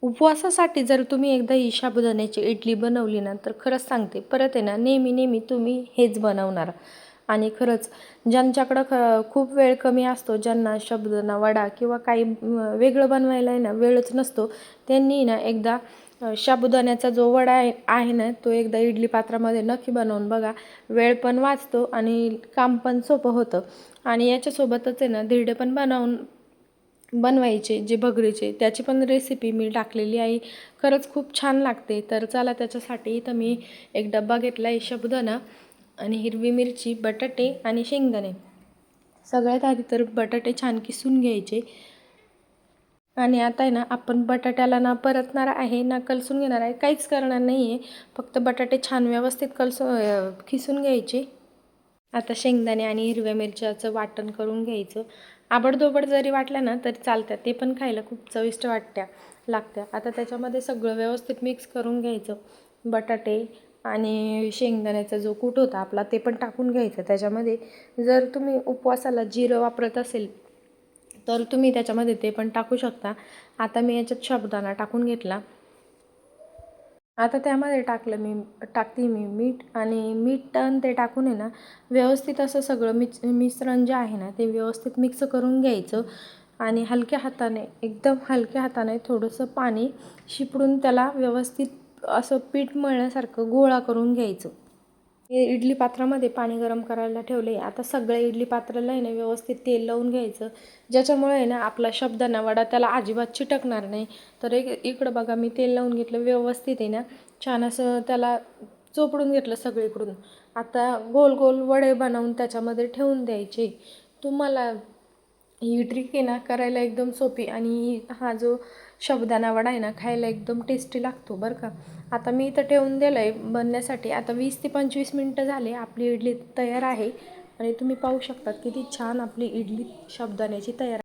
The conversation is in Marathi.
उपवासासाठी जर तुम्ही एकदा ही साबुदाण्याची इडली बनवली ना, तर खरंच सांगते परत आहे ना नेहमी तुम्ही हेच बनवणार. आणि खरंच ज्यांच्याकडं खूप वेळ कमी असतो, ज्यांना साबुदाणा वडा किंवा काही वेगळं बनवायला आहे ना वेळच नसतो, त्यांनी ना एकदा साबुदाण्याचा जो वडा आहे ना, तो एकदा इडली पात्रामध्ये नक्की बनवून बघा. वेळ पण वाचतो आणि काम पण सोपं होतं. आणि याच्यासोबतच आहे ना धिरडे पण बनवायचे जे भगरीचे, त्याची पण रेसिपी मी टाकलेली आहे. खरंच खूप छान लागते. तर चला, त्याच्यासाठी इथं मी एक डब्बा घेतला आहे साबुदाणा आणि हिरवी मिरची, बटाटे आणि शेंगदाणे. सगळ्यात आधी तर बटाटे छान किसून घ्यायचे. आणि आता आहे ना आपण बटाट्याला ना परतणार आहे ना कलसून घेणार आहे, काहीच करणार नाही आहे. फक्त बटाटे छान व्यवस्थित खिसून घ्यायचे. आता शेंगदाणे आणि हिरव्या मिरच्याचं वाटण करून घ्यायचं. आबडधोबड जरी वाटलं ना तरी चालतं, ते पण खायला खूप चविष्ट लागत्या. आता त्याच्यामध्ये सगळं व्यवस्थित मिक्स करून घ्यायचं. बटाटे आणि शेंगदाण्याचा जो कूट होता आपला ते पण टाकून घ्यायचं त्याच्यामध्ये. जर तुम्ही उपवासाला जिरं वापरत असेल तर तुम्ही त्याच्यामध्ये ते पण टाकू शकता. आता मी याच्यात साबुदाणा टाकून घेतला. आता त्यामध्ये टाकते मी मीठ, आणि मीठ आणि ते टाकून आहे ना व्यवस्थित असं सगळं मिश्रण जे आहे ना ते व्यवस्थित मिक्स करून घ्यायचं. आणि एकदम हलक्या हाताने थोडंसं पाणी शिपडून त्याला व्यवस्थित असं पीठ मळण्यासारखं गोळा करून घ्यायचं. हे इडली पात्रामध्ये पाणी गरम करायला ठेवले. आता सगळ्या इडली पात्राला आहे ना व्यवस्थित तेल लावून घ्यायचं, ज्याच्यामुळे आहे ना आपला साबुदाणा वडा त्याला अजिबात चिटकणार नाही. तर इकडं बघा, मी तेल लावून घेतलं व्यवस्थित आहे ना, छान असं त्याला चोपडून घेतलं सगळीकडून. आता गोल गोल वडे बनवून त्याच्यामध्ये ठेवून द्यायचे. तुम्हाला ही ट्रिक आहे ना करायला एकदम सोपी, आणि हा जो साबुदाणा वडा आहे ना खायला एकदम टेस्टी लागतो बरं का. आता मी इथं ठेवून दिलं आहे बनण्यासाठी. आता 20 ते 25 मिनटं झाले, आपली इडली तयार आहे. आणि तुम्ही पाहू शकता किती छान आपली इडली साबुदाण्याची तयार